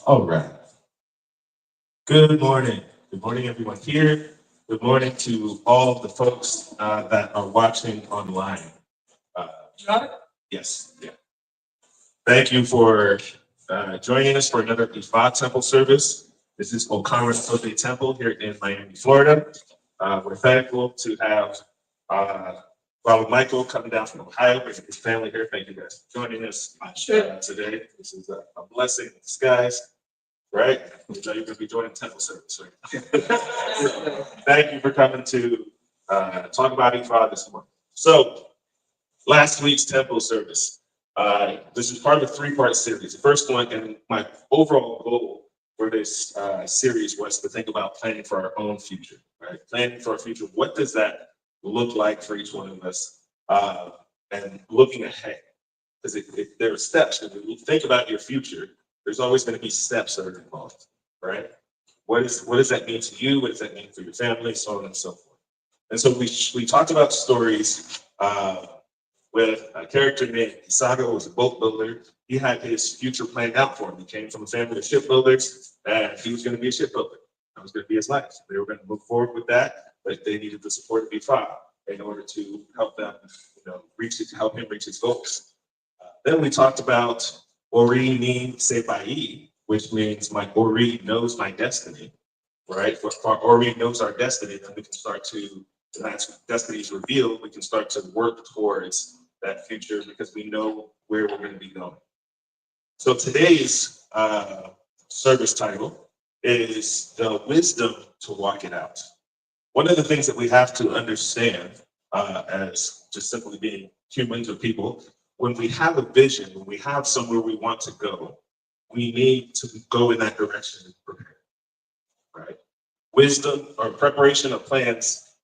All right. Good morning. Good morning, everyone here. Good morning to all the folks that are watching online. Uh, Got it? Yes. Yeah. Thank you for joining us for another Ifa Temple service. This is Okara Sobe Temple here in Miami, Florida. We're thankful to have uh, Robert Michael coming down from Ohio with his family here. Thank you guys for joining us today. This is a blessing in disguise. Right? You know you're going to be joining temple service, right? Thank you for coming to talk about Ifa this morning. So, last week's temple service. This is part of a three-part series. The first one, and my overall goal for this series was to think about planning for our own future, right? Planning for our future. What does that look like for each one of us? And looking ahead, because there are steps. When you think about your future, there's always going to be steps that are involved, right? What does that mean to you? What does that mean for your family? So on and so forth. And so we talked about stories with a character named Isago, was a boat builder. He had his future planned out for him. He came from a family of shipbuilders, and he was going to be a shipbuilder. That was going to be his life. They were going to move forward with that, but they needed the support of B5 in order to help them, help him reach his goals. Then we talked about Ori Ni Sepai, which means my Ori knows my destiny, right? If our Ori knows our destiny, then we can start to, as destiny is revealed, we can start to work towards that future because we know where we're going to be going. So today's service title is The Wisdom to Walk It Out. One of the things that we have to understand as just simply being humans or people, when we have a vision, when we have somewhere we want to go, we need to go in that direction and prepare, right? Wisdom or preparation of plans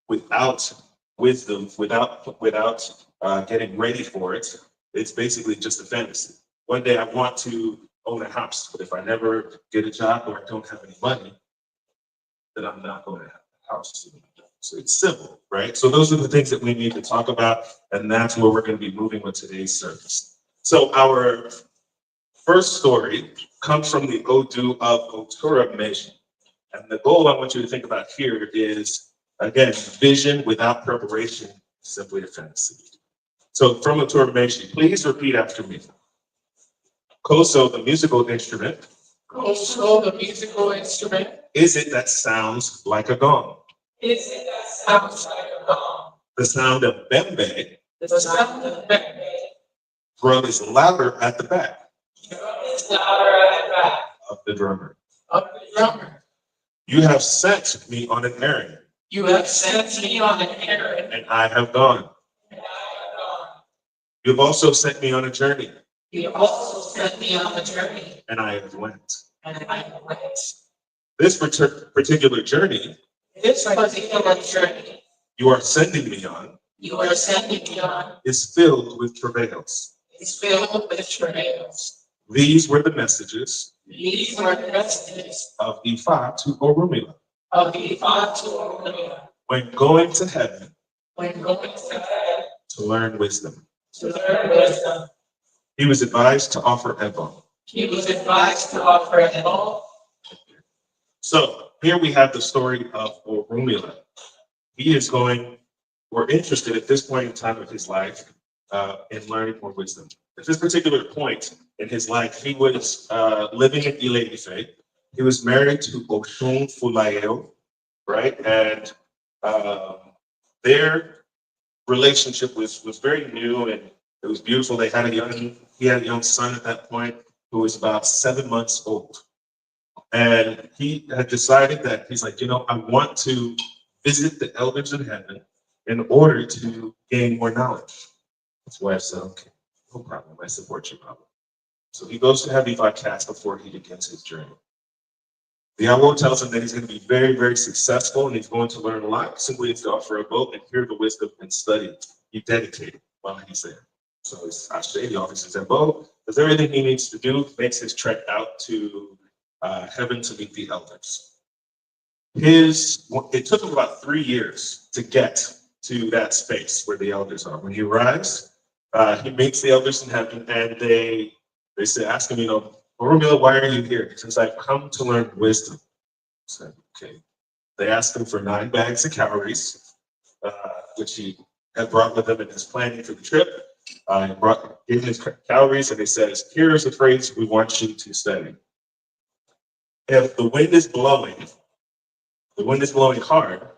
without wisdom, without getting ready for it, it's basically just a fantasy. One day I want to own a house, but if I never get a job or I don't have any money, then I'm not going to have a house. So it's simple, right? So those are the things that we need to talk about, and that's where we're going to be moving with today's service. So our first story comes from the Odu of Otura Meji. And the goal I want you to think about here is, again, vision without preparation, simply a fantasy. So from Otura Meji, please repeat after me. Koso, the musical instrument. Koso, the musical instrument. Is it that sounds like a gong? Is it that sounds like a gong? The sound of bembe. The sound of bembe. Drum is louder at the back. Drum is louder at the back. Of the drummer. Of the drummer. You have sent me on an errand. You have sent me on an errand. And I have gone. And I have gone. You've also sent me on a journey. You have also sent me on a journey. And I have went. And I have went. This particular journey. This particular journey. You are sending me on. You are sending me on. Is filled with travails. Is filled with travails. These were the messages. These were the messages of Ifa to Orumila. Of Ifa to Orumila. When going to heaven. When going to heaven. To learn wisdom. To learn wisdom. He was advised to offer Ebon. He was advised to offer Ebon. So here we have the story of Orumila. He is going, or interested at this point in time of his life, in learning more wisdom. At this particular point in his life, he was living in Ile Ife. He was married to Oshun Fulayo, right? And their relationship was very new and it was beautiful. He had a young son at that point who was about 7 months old. And he had decided that he's like, I want to visit the elders in heaven in order to gain more knowledge. His wife said, okay, no problem. I support your problem. So he goes to have Ifa cast before he begins his journey. The Awo tells him that he's going to be very, very successful and he's going to learn a lot. Simply needs to offer a boat and hear the wisdom and study. He dedicated while he's there. So he's Ashe, he offers his boat, does everything he needs to do, makes his trek out to heaven to meet the elders. It took him about 3 years to get to that space where the elders are. When he arrives, he meets the elders in heaven and they ask him, Oromila, why are you here? He says, I've come to learn wisdom. I said, okay. They asked him for 9 bags of calories, which he had brought with him in his planning for the trip. He gave him his calories, and he says, here's a phrase we want you to study. If the wind is blowing hard,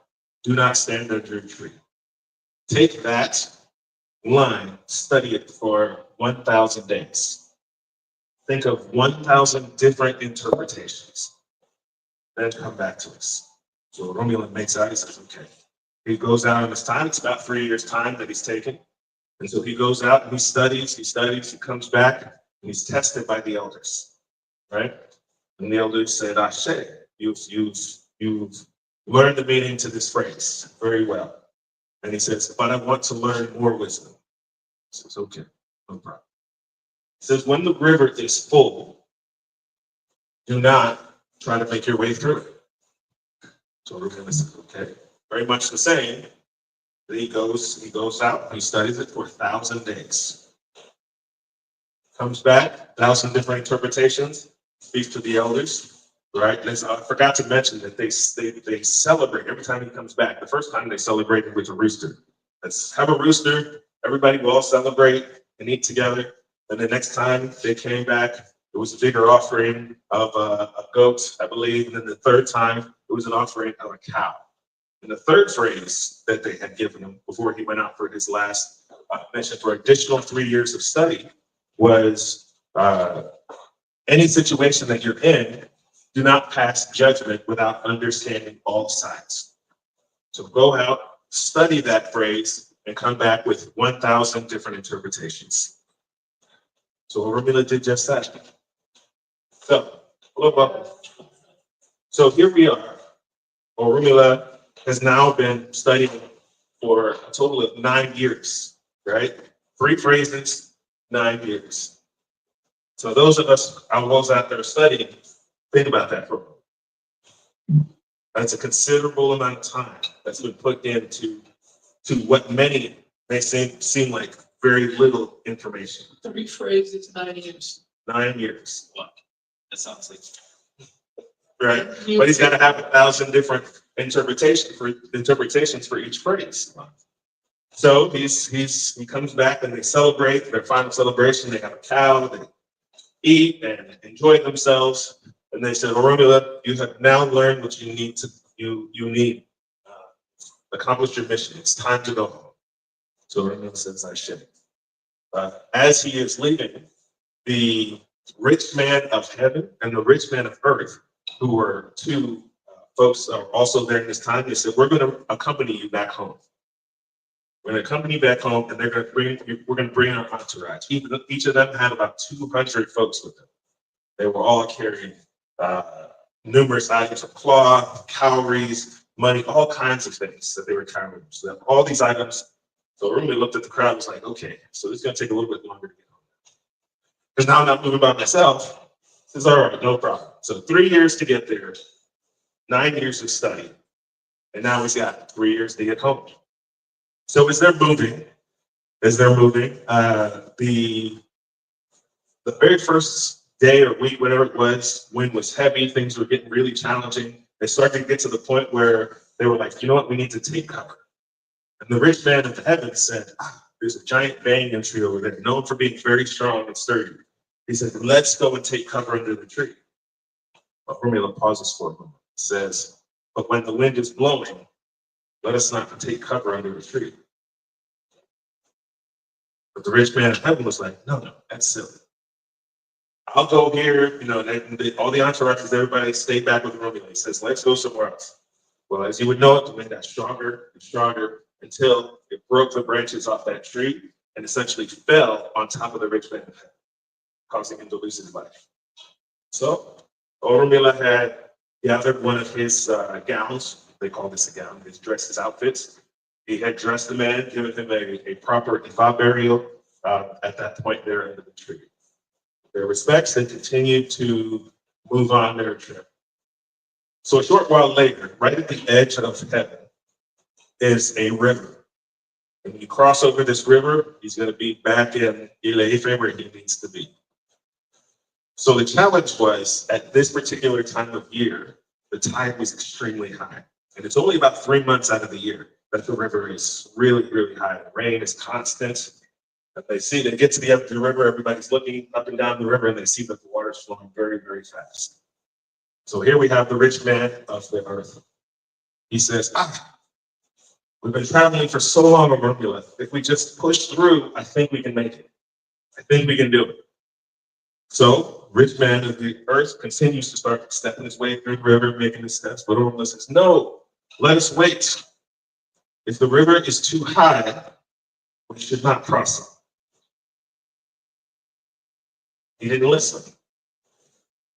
do not stand under a tree. Take that line, study it for 1,000 days. Think of 1,000 different interpretations. Then come back to us. So Romulan makes out, he says, okay. He goes out in his time, it's about 3 years' time that he's taken. And so he goes out and he studies, he comes back, and he's tested by the elders, right? And the elders said, Ashe, you've learned the meaning to this phrase very well. And he says, but I want to learn more wisdom. He says, okay, no problem. He says, when the river is full, do not try to make your way through it. So we're going to say, okay, very much the same. Then he goes out, he studies it for 1,000 days. Comes back, 1,000 different interpretations, speaks to the elders, right? And I forgot to mention that they celebrate every time he comes back. The first time they celebrated with a rooster. Let's have a rooster, everybody will all celebrate and eat together. And the next time they came back, it was a bigger offering of a goat, I believe. And then the third time, it was an offering of a cow. And the third phrase that they had given him before he went out for his last mission for additional 3 years of study was any situation that you're in, do not pass judgment without understanding all sides. So go out, study that phrase, and come back with 1,000 different interpretations. So Oromila did just that. So, so here we are. Oromila has now been studying for a total of 9 years, right? 3 phrases, 9 years. So those of us out there studying, think about that for a moment. That's a considerable amount of time that's been put into what many may seem like very little information. 3 phrases, 9 years. 9 years. Wow. That sounds like right? But he's got to have 1,000 different interpretations for each phrase. So he comes back and they celebrate their final celebration. They have a cow, they eat and enjoy themselves. And they said, Oromila, you have now learned what you need to accomplish your mission. It's time to go home. So Oromila says, I should. As he is leaving, the rich man of heaven and the rich man of earth, who were 2 folks that are also there in this time, they said, we're going to accompany you back home. We're going to accompany you back home, and we're going to bring our entourage. Each of them had about 200 folks with them. They were all carrying numerous items of cloth, cowries, money, all kinds of things that they were carrying. So they have all these items. So Rumi looked at the crowd and was like, okay, so this is going to take a little bit longer to get home. Because now I'm not moving by myself. He says, all right, no problem. So 3 years to get there, 9 years of study, and now he's got 3 years to get home. So as they're moving, the very first day or week, whatever it was, wind was heavy, things were getting really challenging. They started to get to the point where they were like, you know what, we need to take cover. And the rich man of the heavens said, there's a giant banyan tree over there, known for being very strong and sturdy. He said, let's go and take cover under the tree. Oromila pauses for a moment. Says, but when the wind is blowing, let us not take cover under the tree. But the rich man of heaven was like, no, that's silly. I'll go here, all the entourages, everybody stayed back with Oromila. He says, let's go somewhere else. Well, as you would know it, the wind got stronger and stronger until it broke the branches off that tree and essentially fell on top of the rich man of heaven, causing him to lose his life. So Oromila had gathered one of his gowns. They call this a gown. His dresses, outfits. He had dressed the man, given him a proper Ifa burial at that point there under the tree. Their respects, they continued to move on their trip. So a short while later, right at the edge of heaven, is a river. And when you cross over this river, he's going to be back in Ile Ife where he needs to be. So the challenge was at this particular time of year, the tide was extremely high. And it's only about 3 months out of the year that the river is really, really high. The rain is constant. And they get to the end of the river, everybody's looking up and down the river, and they see that the water is flowing very, very fast. So here we have the rich man of the earth. He says, we've been traveling for so long, Romulus. If we just push through, I think we can make it. I think we can do it. So, rich man of the earth continues to start stepping his way through the river, making his steps. But Romulus says, no, let us wait. If the river is too high, we should not cross it. He didn't listen.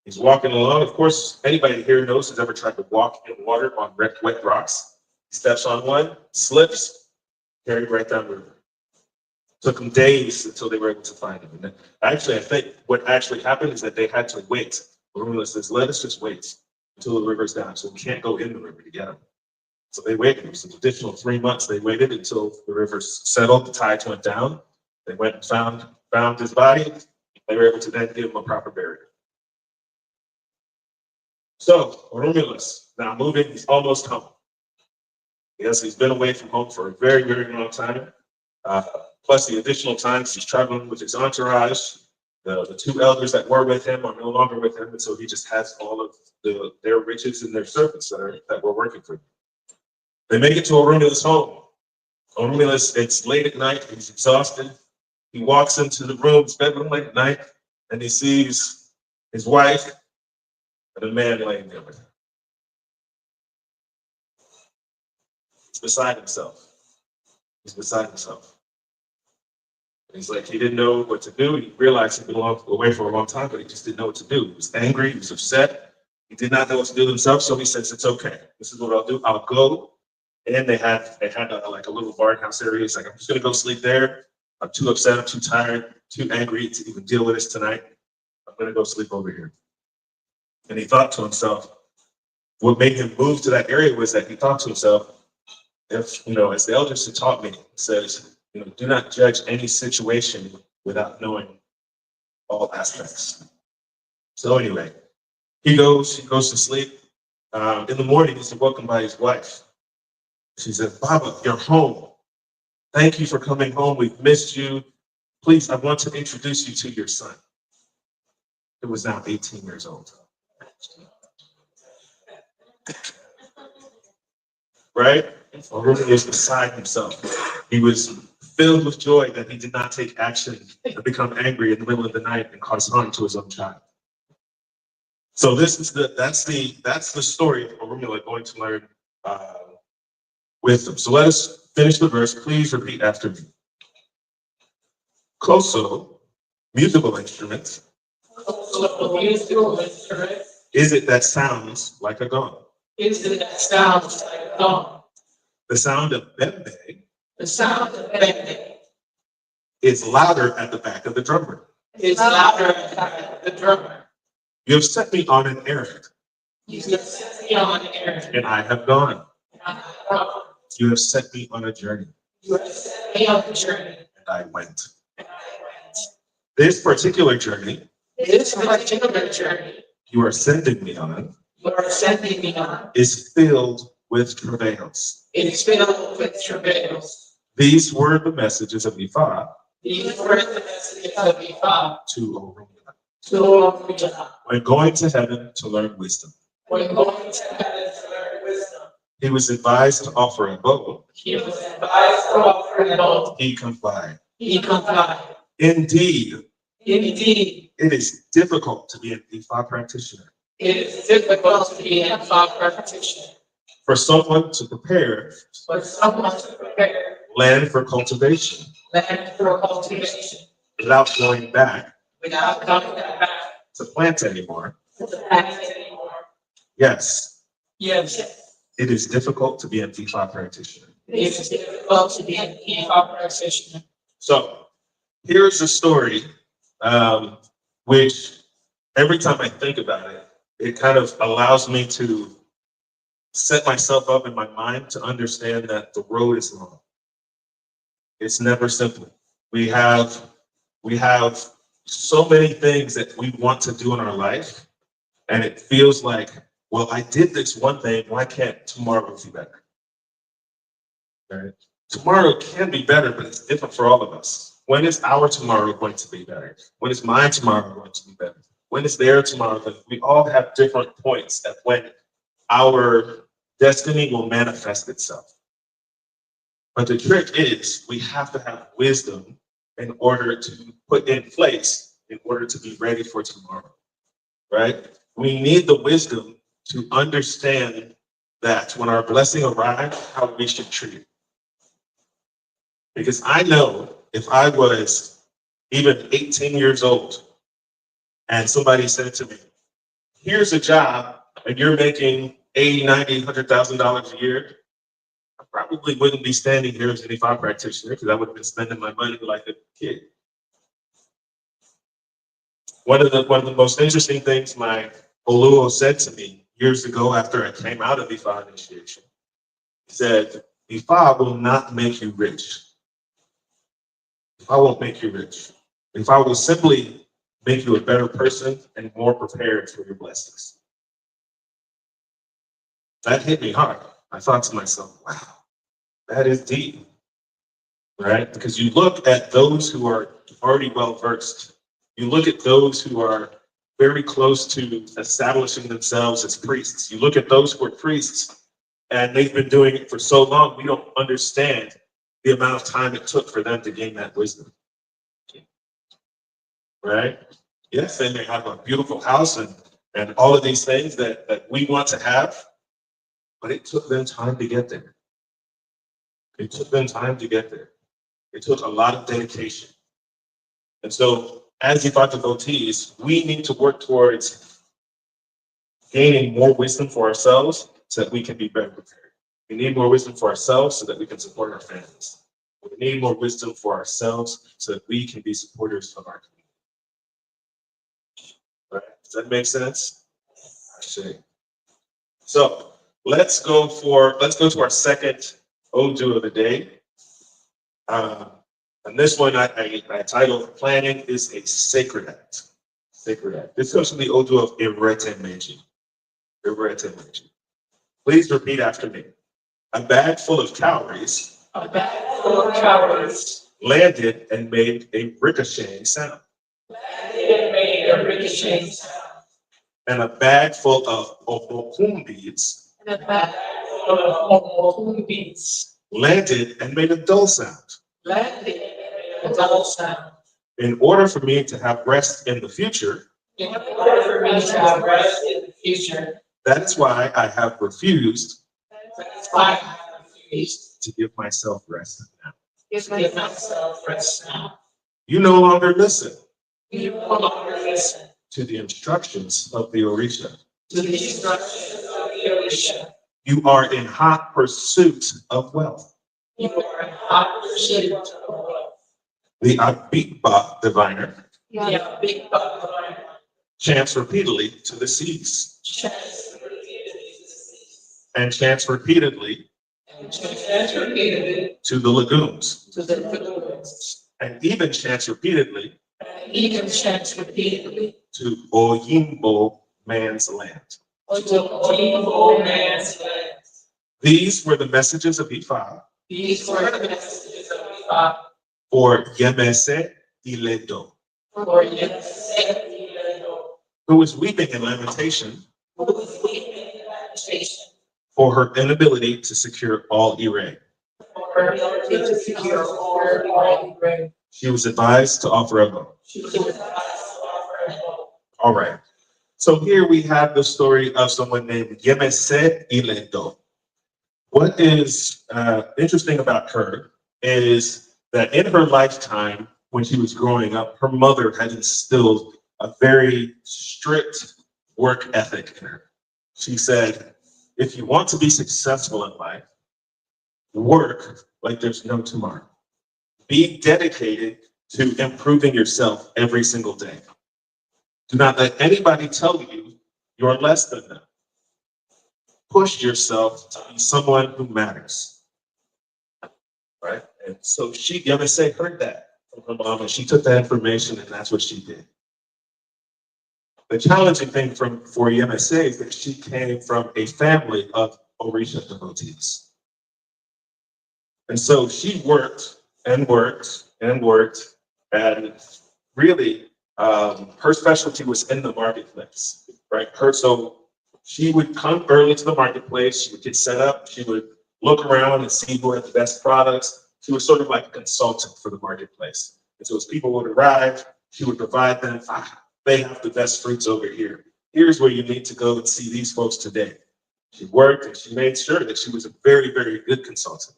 He's walking along. Of course, anybody here knows who's ever tried to walk in water on wet rocks. He steps on one, slips, carried right down the river. Took them days until they were able to find him. And actually, I think what actually happened is that they had to wait. Romulus says, let us just wait until the river's down, so we can't go in the river to get him. So they waited. It was an additional 3 months. They waited until the river settled, the tides went down. They went and found his body. They were able to then give him a proper burial. So Romulus, now moving, he's almost home. Yes, he's been away from home for a very, very long time. Plus the additional times he's traveling with his entourage. The two elders that were with him are no longer with him, and so he just has all of their riches and their servants that were working for him. They make it to Romulus' home. Romulus, it's late at night, he's exhausted. He walks into the room, his bedroom late at night, and he sees his wife and a man laying there with her. He's beside himself. He's beside himself. He's like, he didn't know what to do. He realized he'd been away for a long time, but he just didn't know what to do. He was angry, he was upset. He did not know what to do himself, so he says, it's okay. This is what I'll do. I'll go. And they had like a little barn house area. He's like, I'm just gonna go sleep there. I'm too upset, I'm too tired, too angry to even deal with this tonight. I'm gonna go sleep over here. And he thought to himself, what made him move to that area was that he thought to himself, if, as the elders had taught me, says, do not judge any situation without knowing all aspects. So anyway, he goes to sleep. In the morning, he's welcomed by his wife. She said, Baba, you're home. Thank you for coming home. We've missed you. Please, I want to introduce you to your son. He was now 18 years old. Right? Romulus is beside himself. He was filled with joy that he did not take action and become angry in the middle of the night and cause harm to his own child. So that's the story of Romulus going to learn wisdom. So let us finish the verse. Please repeat after me. Koso, musical instruments. Is it that sounds like a gong? Is it that sounds like a gong? The sound of bembe. The sound of bembe is louder at the back of the drummer. Is louder at the back of the drummer. You have sent me on an errand. You have sent me on an errand. And I have gone. And I have gone. You have sent me on a journey. You have sent me on a journey. And I went. And I went. This particular journey. This particular journey. You are sending me on. You are sending me on. Is filled with travails. It is filled with travails. These were the messages of Ifa. These were the messages of Ifa. To Oromia. To Oromia. When going to heaven to learn wisdom. When going to heaven to learn wisdom. He was advised to offer a bow. He was advised to offer a bow. He complied. He complied. Indeed. Indeed. It is difficult to be an Ifa practitioner. It is difficult to be an Ifa practitioner. For someone to prepare. For someone to prepare. Land for cultivation. Land for cultivation. Without going back. Without coming back. To plant anymore. To plant anymore. Yes. Yes. It is difficult to be an Ifa practitioner. It is difficult to be an Ifa practitioner. So, here's a story, which every time I think about it, it kind of allows me to set myself up in my mind to understand that the road is long. It's never simple. We have so many things that we want to do in our life, and it feels like, well, I did this one thing, why can't tomorrow be better? Right? Tomorrow can be better, but it's different for all of us. When is our tomorrow going to be better? When is my tomorrow going to be better? When is their tomorrow? We all have different points at when our destiny will manifest itself. But the trick is we have to have wisdom in order to put in place in order to be ready for tomorrow, right? We need the wisdom to understand that when our blessing arrives, how we should treat it. Because I know if I was even 18 years old and somebody said to me, here's a job and you're making 80, 90, $100,000 a year, I probably wouldn't be standing here as an E5 practitioner because I would have been spending my money like a kid. One of the most interesting things my Oluo said to me years ago after I came out of E5 initiation, he said, E5 will not make you rich. E5 won't make you rich. E5 will simply make you a better person and more prepared for your blessings. That hit me hard. I thought to myself, wow, that is deep, right? Because you look at those who are already well versed, you look at those who are very close to establishing themselves as priests. You look at those who are priests and they've been doing it for so long, we don't understand the amount of time it took for them to gain that wisdom. Right? Yes, they may have a beautiful house and all of these things that we want to have, but it took them time to get there. It took them time to get there. It took a lot of dedication. And so, as E5 devotees, we need to work towards gaining more wisdom for ourselves so that we can be better prepared. We need more wisdom for ourselves so that we can support our families. We need more wisdom for ourselves so that we can be supporters of our community. Right? Does that make sense? I see. So let's go to our second Odu of the day. And this one I titled Planning is a Sacred Act. Sacred Act. This comes from the Odu of Irete Meiji. Irete Meiji. Please repeat after me. A bag full of calories. A bag full of calories. Landed and made a ricocheting sound. It made a ricocheting sound. And a bag full of obokum beads. And a bag full of obokum beads. Landed and made a dull sound. Landed and made a dull sound. In order for me to have rest in the future. In order for me to have rest in the future. That is why I have refused. That is why I have refused to give myself rest now. to give myself rest now. You no longer listen. You no longer listen to the instructions of the Orisha. to the instructions of the Orisha. You are in hot pursuit of wealth. You are in hot pursuit of wealth. The Abigba diviner The big buck diviner chants repeatedly to the seas. chants repeatedly to the seas. And chants repeatedly And chants repeatedly to the lagoons. to the lagoons. And even chants repeatedly And even chants repeatedly to Oyimbo man's land. to the Oyinbo man's land. These were the messages of Ifa These were the messages of God for Yemese Iledo, for Yemese, who was weeping in lamentation who was weeping in lamentation for her inability to secure all Ire. for her ability to secure all grain. She was advised to offer a vote. She was advised to offer a vote. All right. So here we have the story of someone named Yemese Iledo. What is interesting about her is that in her lifetime, when she was growing up, her mother had instilled a very strict work ethic in her. She said, if you want to be successful in life, work like there's no tomorrow. Be dedicated to improving yourself every single day. Do not let anybody tell you you're less than them. Push yourself to be someone who matters. Right? And so Yemese heard that from her mom, and she took that information and that's what she did. The challenging thing for EMSA is that she came from a family of Orisha devotees. And so she worked and worked and worked, and really her specialty was in the marketplace, right? So she would come early to the marketplace, she would get set up, she would look around and see who had the best products. She was sort of like a consultant for the marketplace. And so as people would arrive, she would provide them, they have the best fruits over here. Here's where you need to go and see these folks today. She worked and she made sure that she was a very, very good consultant.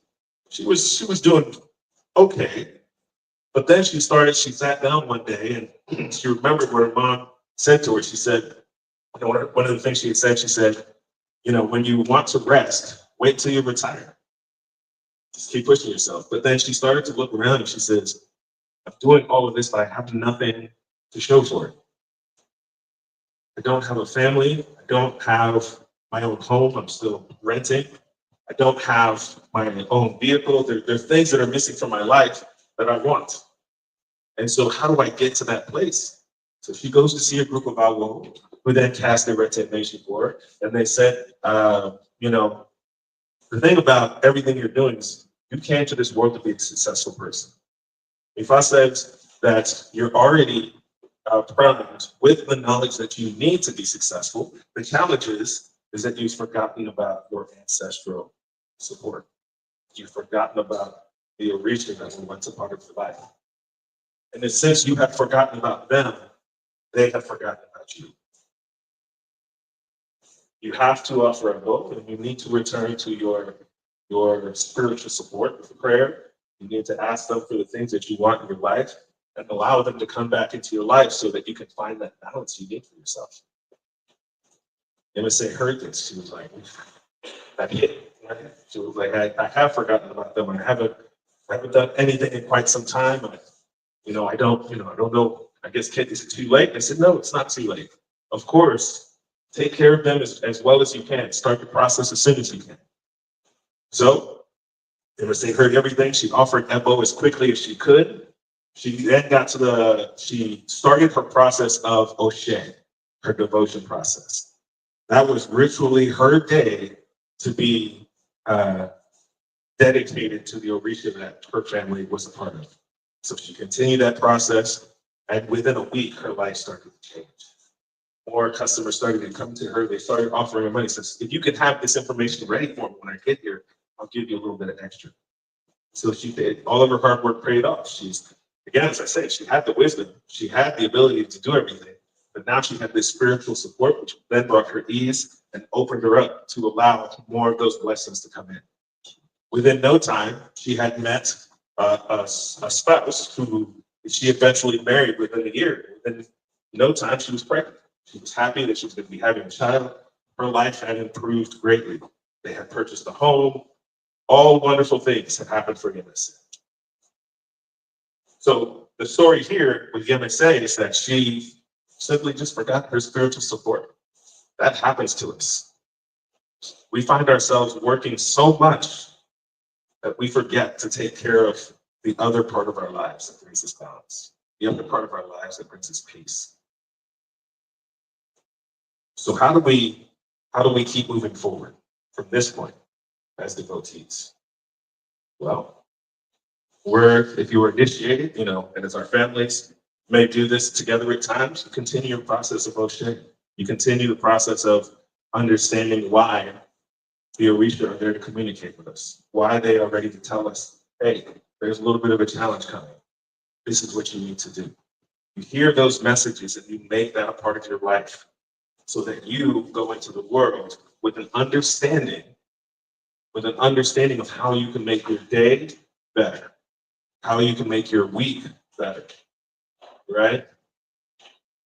She was doing okay. But then she sat down one day and she remembered what her mom said to her. She said, one of the things she said, when you want to rest, wait till you retire. Just keep pushing yourself. But then she started to look around and she says, I'm doing all of this, but I have nothing to show for it. I don't have a family. I don't have my own home. I'm still renting. I don't have my own vehicle. There are things that are missing from my life that I want. And so how do I get to that place? So she goes to see a group of Awo who then cast their resignation for her. And they said, the thing about everything you're doing is you came to this world to be a successful person. If I said that you're already primed with the knowledge that you need to be successful, the challenge is that you've forgotten about your ancestral support. You've forgotten about the origin that was once a part of your life. And since you have forgotten about them, they have forgotten about you. You have to offer a vote, and you need to return to your spiritual support with prayer. You need to ask them for the things that you want in your life and allow them to come back into your life so that you can find that balance you need for yourself. MSA heard this. She was like, that hit. Right? She was like, I have forgotten about them. I haven't done anything in quite some time. I don't know. I guess, kid, is it too late? I said, no, it's not too late. Of course, take care of them as well as you can. Start the process as soon as you can. So, MSA heard everything. She offered EPO as quickly as she could. She then she started her process of Oshe, her devotion process. That was ritually her day to be dedicated to the Orisha that her family was a part of. So she continued that process, and within a week, her life started to change. More customers started to come to her. They started offering her money. Says, if you could have this information ready for me when I get here, I'll give you a little bit of extra. So she did. All of her hard work paid off. Again, as I say, she had the wisdom. She had the ability to do everything. But now she had this spiritual support, which then brought her ease and opened her up to allow more of those blessings to come in. Within no time, she had met a spouse who she eventually married within a year. Within no time, she was pregnant. She was happy that she was going to be having a child. Her life had improved greatly. They had purchased a home. All wonderful things had happened for MSA. So the story here with MSA is that she simply just forgot her spiritual support. That happens to us. We find ourselves working so much that we forget to take care of the other part of our lives that brings us balance, the other part of our lives that brings us peace. So how do we keep moving forward from this point as devotees? Well, if you were initiated, and as our families may do this together at times, you continue your process of Oshe. You continue the process of understanding why the Orisha are there to communicate with us, why they are ready to tell us, hey, there's a little bit of a challenge coming. This is what you need to do. You hear those messages and you make that a part of your life so that you go into the world with an understanding of how you can make your day better, how you can make your week better, right?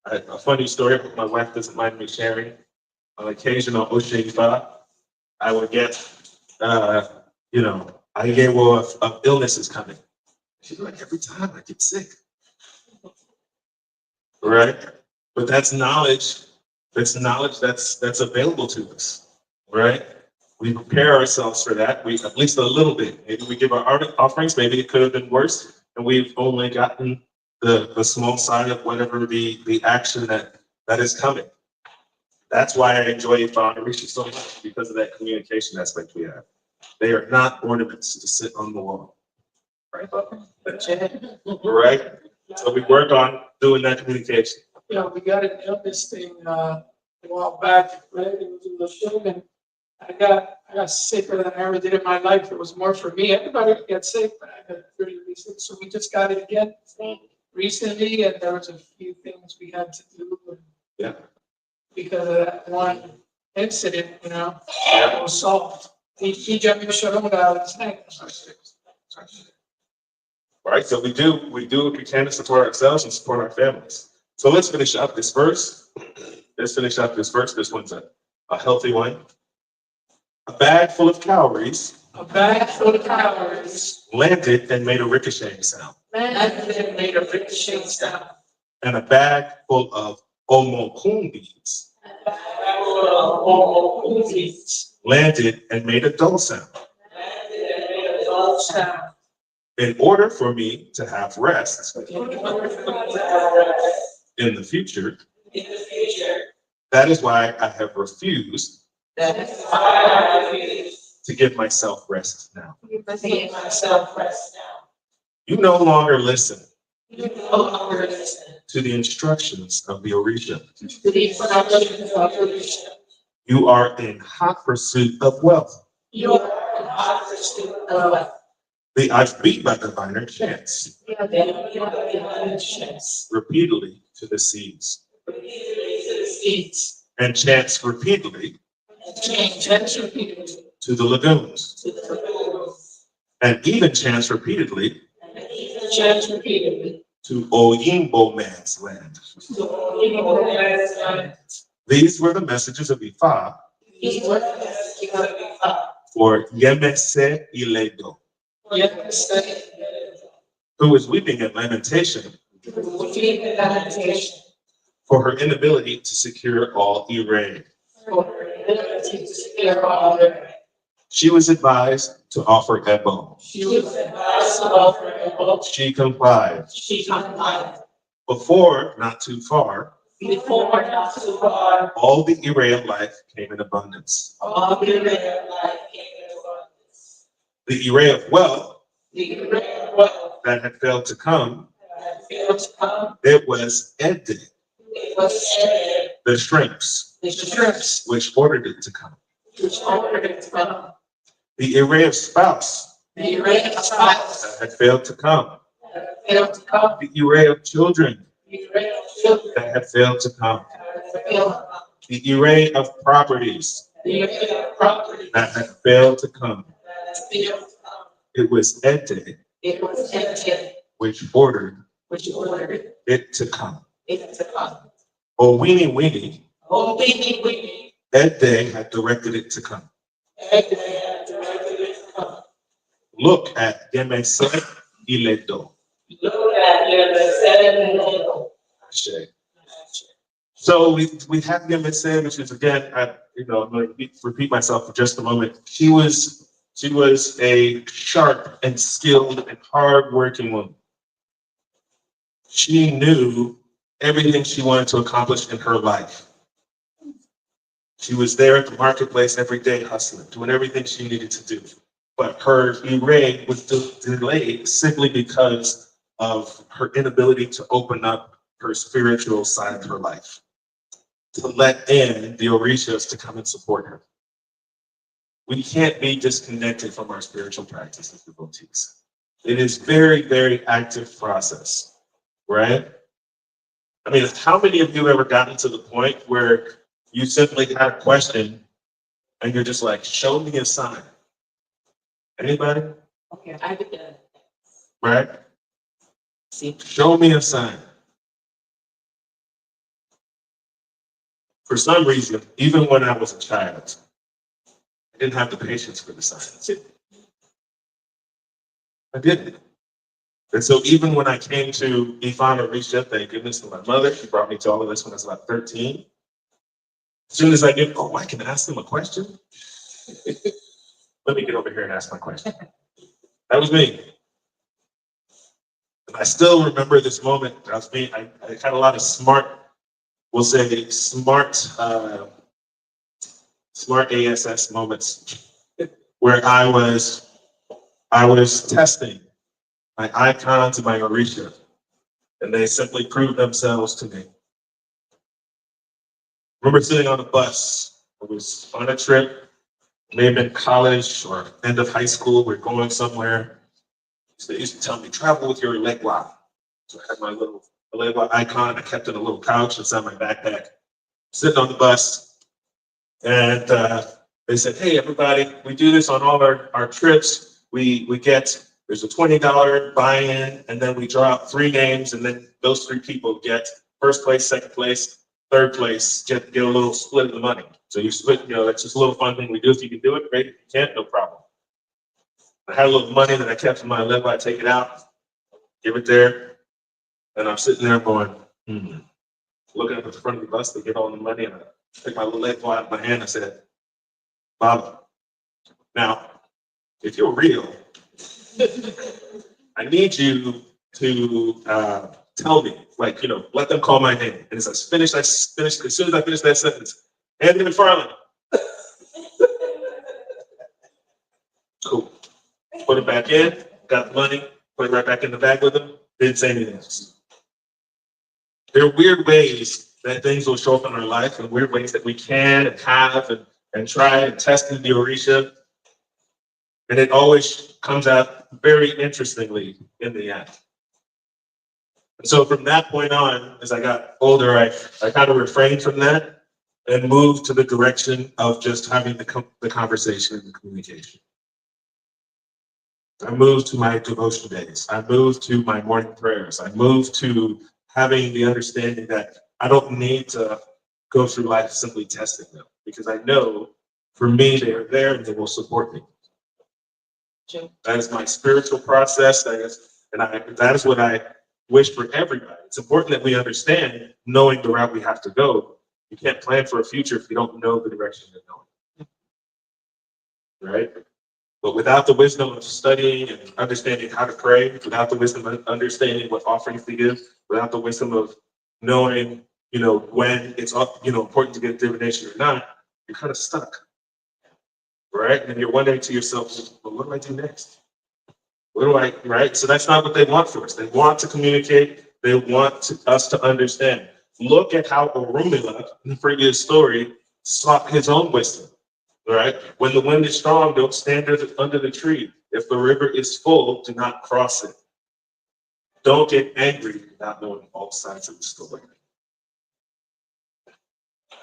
A funny story my wife doesn't mind me sharing. On occasion on Oshe Yiba, I would get, I get of illnesses coming. She's like, every time I get sick, right? But that's knowledge that's available to us, right? We prepare ourselves for that. We at least a little bit. Maybe we give our offerings. Maybe it could have been worse. and we've only gotten the small side of whatever the action that is coming. That's why I enjoy Founder Research so much, because of that communication aspect we have. They are not ornaments to sit on the wall. Right, Bubba? Right? So we work on doing that communication. Yeah, we got it done this thing, a while back, right? It was in the film and I got sicker than I ever did in my life. It was more for me. Everybody gets sick, but I got really, really sick. So we just got it again recently and there was a few things we had to do. Yeah. Because of that one incident, it was solved. He jumped showed out his neck. Right, so we do what we can to support ourselves and support our families. So let's finish up this verse. This one's a healthy one. A bag full of calories A bag full of calories landed and made a ricocheting sound. landed and made a ricocheting sound. And a bag full of omokun beads A bag full of movies landed and made a dull sound. landed and made a dull sound. In order for me to have rest In order for me to have rest in the future, in the future, that is why I have refused that is why I refuse to give myself rest now. to give myself rest now. You no longer listen You no longer listen to the instructions of the Orisha. to the instructions of Orisha. You are in hot pursuit of wealth. You are in hot pursuit of wealth. The Ajbita diviner chants repeatedly to the seeds, and chants repeatedly to the lagoons, and even chants repeatedly to Oyimbo man's land. These were the messages of Ifa for Yemese Iledo, who is weeping in lamentation for her inability to secure all Ire. She was advised to offer Ebo. She complied. Before, not too far, all the Ire of life came in abundance. The Ire of wealth that had failed to come, it was Ede, the shrimps, which ordered it to come. The Ire of spouse that had failed to come. The Ire of children that had failed to come. The Ire of properties that had failed to come. It was Ede which ordered it to come. Oh, weenie weenie, Ede had directed it to come. Look at Yemese Iledo. So we have Yemese, which is again, I'm going to repeat myself for just a moment. She was a sharp and skilled and hard-working woman. She knew everything she wanted to accomplish in her life. She was there at the marketplace every day hustling, doing everything she needed to do. But her Ire was delayed simply because of her inability to open up her spiritual side of her life, to let in the Orishas to come and support her. We can't be disconnected from our spiritual practice as devotees. It is very, very active process, right? I mean, how many of you ever gotten to the point where you simply had a question and you're just like, show me a sign? Anybody? Okay, I did that. Right? See. Show me a sign. For some reason, even when I was a child, I didn't have the patience for the signs. I didn't. And so even when I came to Ifan Orisha, thank goodness to my mother, she brought me to all of this when I was about 13. As soon as I get, I can ask them a question? Let me get over here and ask my question. That was me. And I still remember this moment. I had a lot of smart, we'll say smart ASS moments where I was testing my icons and my Orisha, and they simply proved themselves to me. I remember sitting on a bus. I was on a trip, maybe in college or end of high school. We're going somewhere. So they used to tell me, travel with your Legua. So I had my little Legua icon. I kept it in a little pouch inside my backpack. Sitting on the bus, and they said, hey, everybody, we do this on all our trips. There's a $20 buy-in, and then we draw out 3 names, and then those 3 people get first place, second place, third place, get a little split of the money. So you split, it's just a little fun thing we do. If you can do it, great. If you can't, no problem. I had a little money that I kept in my lip. I take it out, give it there, and I'm sitting there going, looking up at the front of the bus to get all the money, and I took my little leg out of my hand. I said, Baba, now, if you're real, I need you to tell me, let them call my name. And as I finished, as soon as I finished that sentence, Anthony McFarland. Cool. Put it back in, got the money, put it right back in the bag with them, didn't say anything else. There are weird ways that things will show up in our life, and weird ways that we can and have and try and test in the Orisha. And it always comes out very interestingly in the end. And so from that point on, as I got older, I kind of refrained from that and moved to the direction of just having the conversation and the communication. I moved to my devotion days. I moved to my morning prayers. I moved to having the understanding that I don't need to go through life simply testing them, because I know for me, they are there and they will support me. That is my spiritual process. That is what I wish for everybody. It's important that we understand, knowing the route we have to go. You can't plan for a future if you don't know the direction you're going. Right? But without the wisdom of studying and understanding how to pray, without the wisdom of understanding what offerings to give, without the wisdom of knowing, when it's important to get divination or not, you're kind of stuck. Right? And you're wondering to yourself, well, what do I do next? Right? So that's not what they want for us. They want to communicate. They want us to understand. Look at how Orunmila, in the previous story, sought his own wisdom. Right? When the wind is strong, don't stand under the tree. If the river is full, do not cross it. Don't get angry without knowing all sides of the story.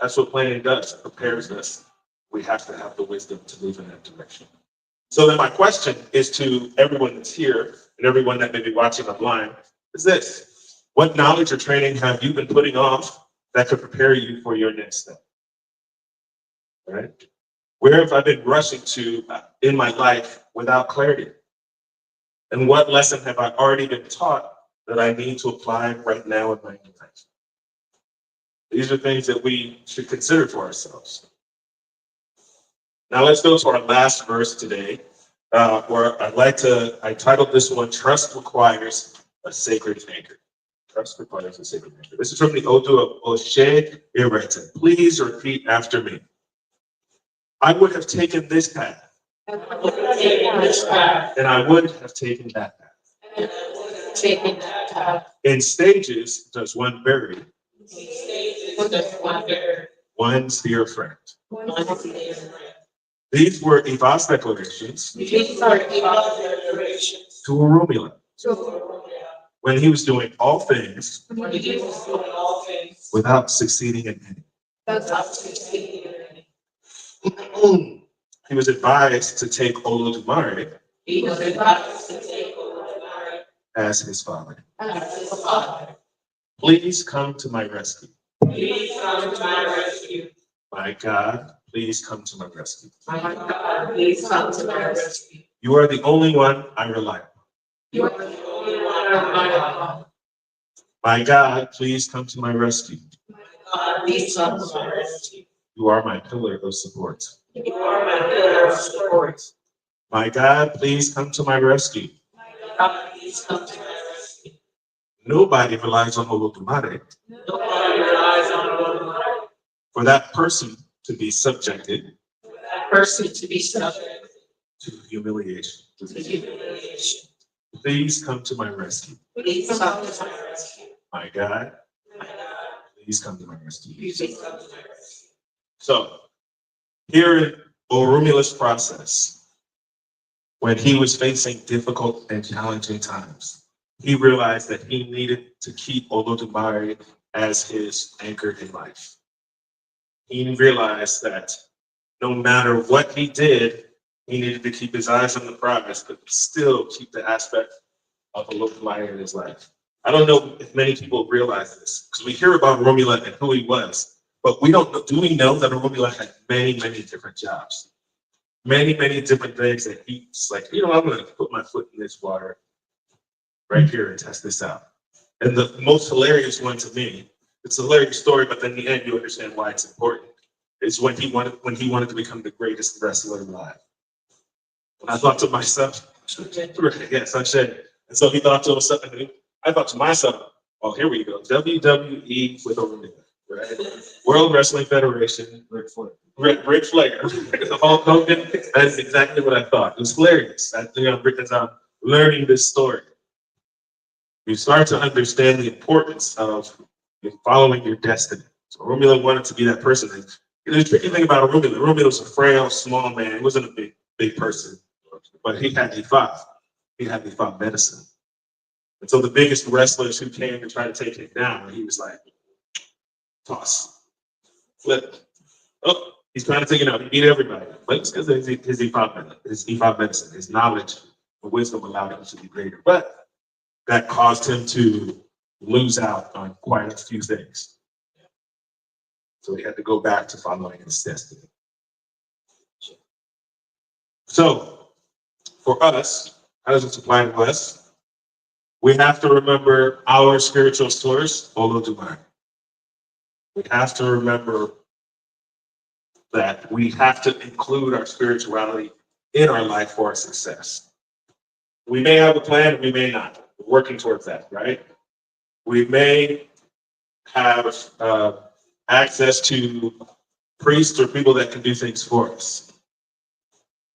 That's what planning does. It prepares us. We have to have the wisdom to move in that direction. So then my question is to everyone that's here and everyone that may be watching online is this: what knowledge or training have you been putting off that could prepare you for your next step? All right? Where have I been rushing to in my life without clarity? And what lesson have I already been taught that I need to apply right now in my life? These are things that we should consider for ourselves. Now let's go to our last verse today, where I titled this one, Trust Requires a Sacred Anchor. Trust requires a sacred anchor. This is from the Odu of Oshe Irete. Please repeat after me. I would have taken this path. And I would have taken that path. In stages, does one bury. One's dear friend. These were Iva's declarations to Orunmila when he was doing all things without succeeding in any. He was advised to take Olodumare as his father. Please come to my rescue. My God, please come to my rescue. You are the only one I rely on. My God, please come to my rescue. You are my pillar of support. My God, please come to my rescue. Nobody relies on Olodumare Nobody relies on Olodumare for that person to be subjected for that person to be subject to humiliation. to humiliation. Please come to my rescue. Please come to my rescue. My God, My God, please come to my rescue. please come to my rescue. So, here in Orunmila's process, when he was facing difficult and challenging times, he realized that he needed to keep Olodumare as his anchor in life. He realized that no matter what he did, he needed to keep his eyes on the prize, but still keep the aspect of Olodumare in his life. I don't know if many people realize this, because we hear about Orunmila and who he was, but we don't know, do we know that Orunmila had many, many different jobs? Many, many different things that he's like, I'm gonna put my foot in this water right here and test this out. And the most hilarious one to me, it's a hilarious story, but then in the end you understand why it's important. Is when he wanted to become the greatest wrestler alive. And I thought to myself, yes, I said, and so he thought to himself, and I thought to myself, oh, here we go, WWE with Orunmila, right? World Wrestling Federation, Ric Flair, Hulk Hogan. That's exactly what I thought. It was hilarious. I think as I'm learning this story, you start to understand the importance of following your destiny. So Orunmila wanted to be that person. The tricky thing about Orunmila was a frail, small man. He wasn't a big person, but he had Ifa. He had Ifa medicine. And so the biggest wrestlers who came to try to take him down, he was like, toss, flip. Oh, he's trying to take it out. He beat everybody. But it's because of his Ifa medicine, his knowledge and wisdom allowed him to be greater. But that caused him to lose out on quite a few things. So he had to go back to following his destiny. So for us, how does it apply to us? We have to remember our spiritual source, Olodumare. We have to remember that we have to include our spirituality in our life for our success. We may have a plan, we may not. We're working towards that, right? We may have access to priests or people that can do things for us.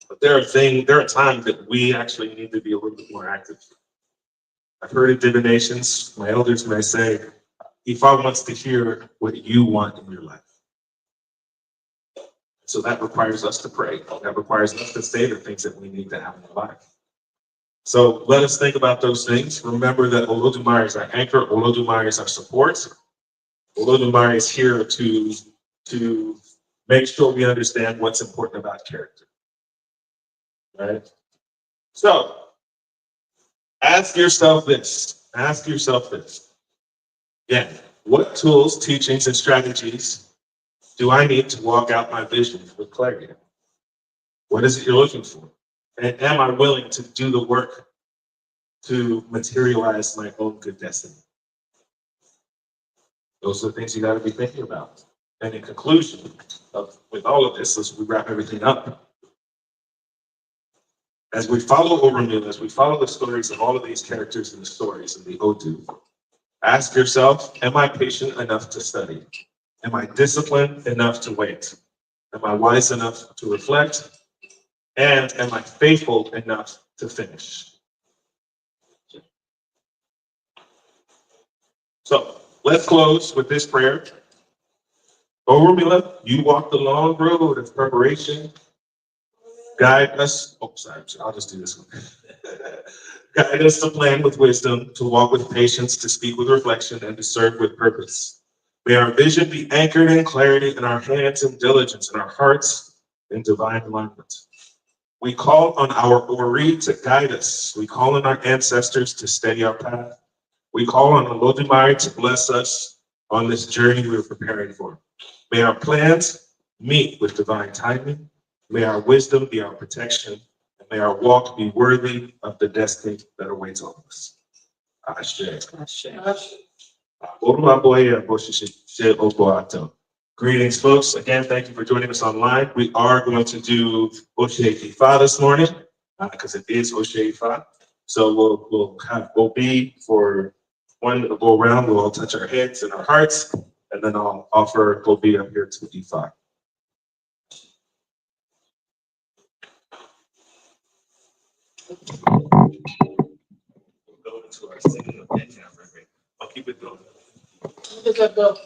But there are times that we actually need to be a little bit more active. I've heard of divinations. My elders may say, Ifa wants to hear what you want in your life. So that requires us to pray. That requires us to say the things that we need to have in our life. So let us think about those things. Remember that Olodumare is our anchor. Olodumare is our support. Olodumare is here to make sure we understand what's important about character. Right? So ask yourself this. Ask yourself this. Yeah, what tools, teachings, and strategies do I need to walk out my vision with clarity? What is it you're looking for? And am I willing to do the work to materialize my own good destiny? Those are the things you got to be thinking about. And in conclusion, with all of this, as we wrap everything up, as we follow Orunmila, as we follow the stories of all of these characters in the stories in the Odu, ask yourself, am I patient enough to study? Am I disciplined enough to wait? Am I wise enough to reflect? And am I faithful enough to finish? So let's close with this prayer. Orunmila, you walk the long road of preparation. Guide us. Oh, sorry, I'll just do this one. Guide us to plan with wisdom, to walk with patience, to speak with reflection, and to serve with purpose. May our vision be anchored in clarity, in our hands in diligence, in our hearts in divine alignment. We call on our Ori to guide us. We call on our ancestors to steady our path. We call on Olodumare to bless us on this journey we're preparing for. May our plans meet with divine timing. May our wisdom be our protection. And may our walk be worthy of the destiny that awaits all of us. Ashe. Greetings, folks. Again, thank you for joining us online. We are going to do Oshe Ifa this morning because it is Oshe Ifa. So we'll be for One will go around, we'll all touch our heads and our hearts, and then I'll offer Kobe up here to Ifa. We'll go into our singing of Kenya. I'll keep it going. Look at that bell.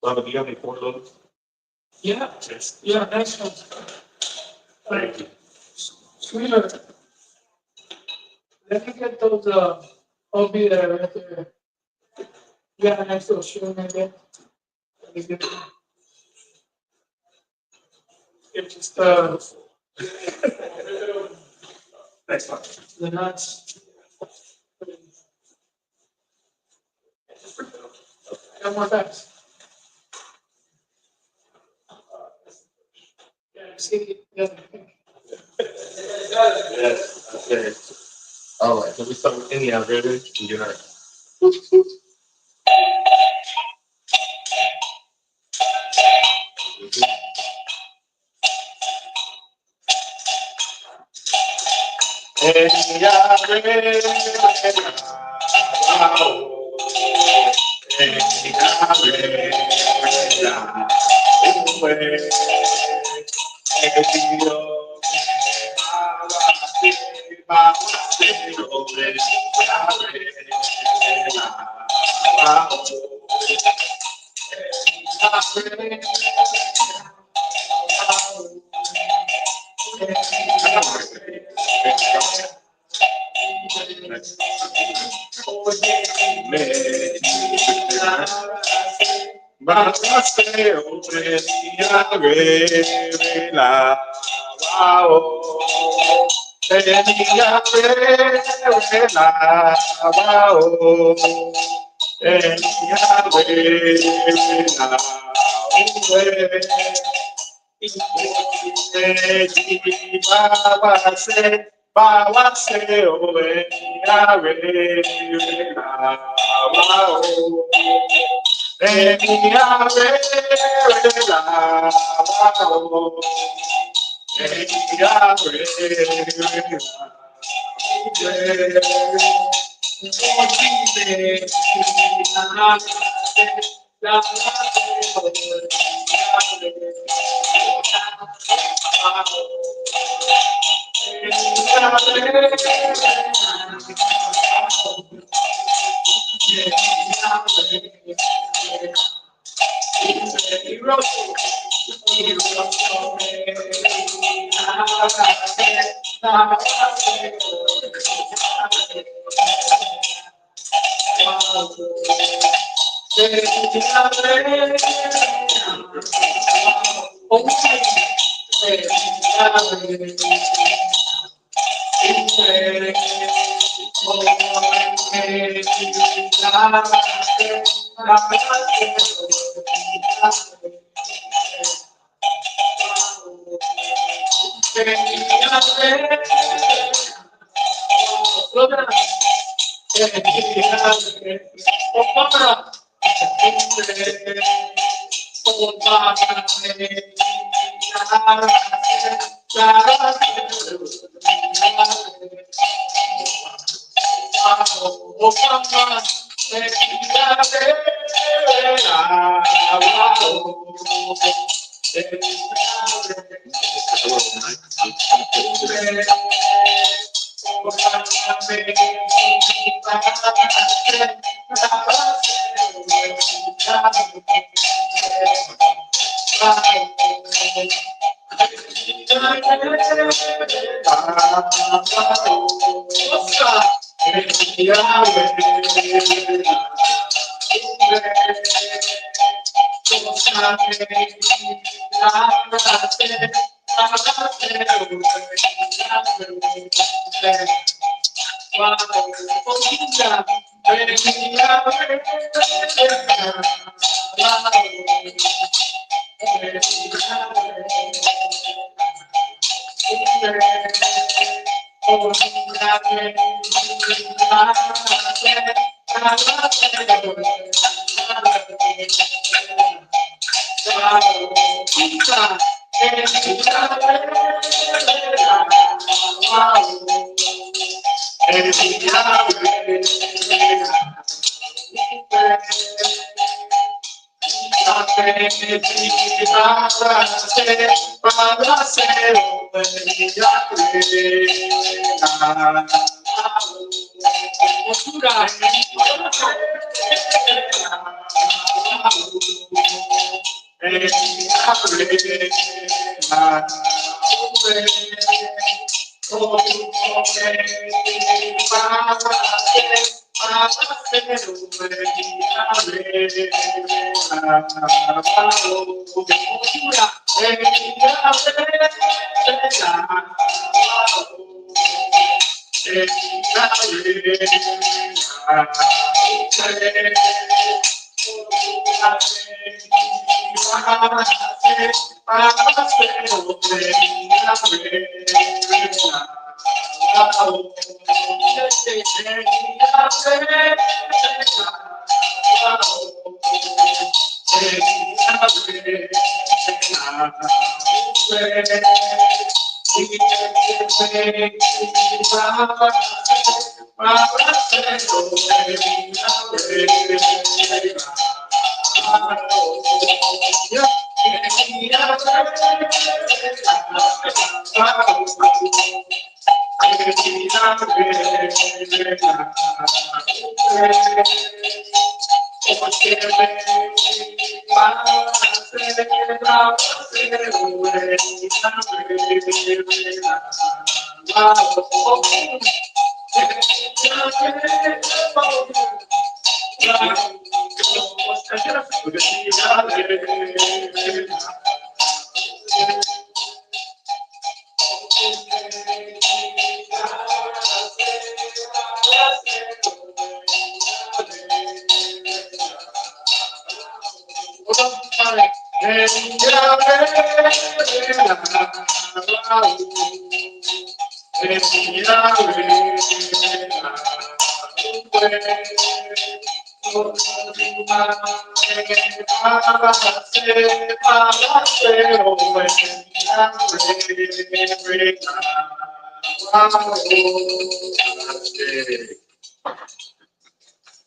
Lava, do you have any more loads? Yeah, Yes. yeah, next one. Thank you. Sweetheart, let me get those, OB there right there. Yeah, next to a shoe maybe. Let me get them. It's just, Next one. the nuts. Got more bags. Yeah, see, yeah. Yes. Okay. All right. So we start with India. Ready? You heard.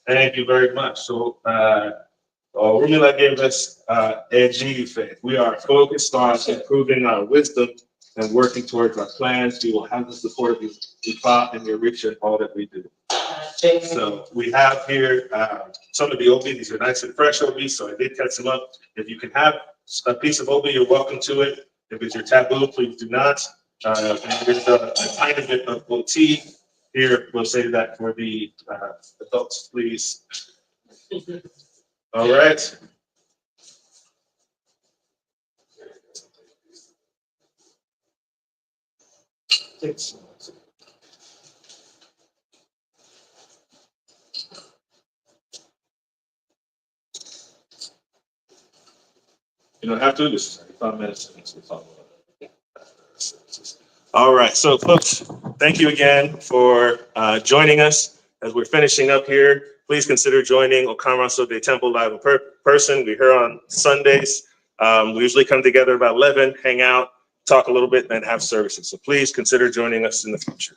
Thank you very much. So, Rumila gave us AG faith. We are focused on improving our wisdom and working towards our plans. We will have the support of you, Father, and you're rich in all that we do. So we have here some of the OB. These are nice and fresh OB, so I did cut some up. If you can have a piece of OB, you're welcome to it. If it's your taboo, please do not. And there's a tiny bit of OT here. We'll save that for the adults, please. All right. Thanks. You don't have to. This is 35 minutes. All right. So, folks, thank you again for joining us as we're finishing up here. Please consider joining Okamaso de Temple live in person. We're here on Sundays. We usually come together about 11, hang out, talk a little bit, and have services. So please consider joining us in the future.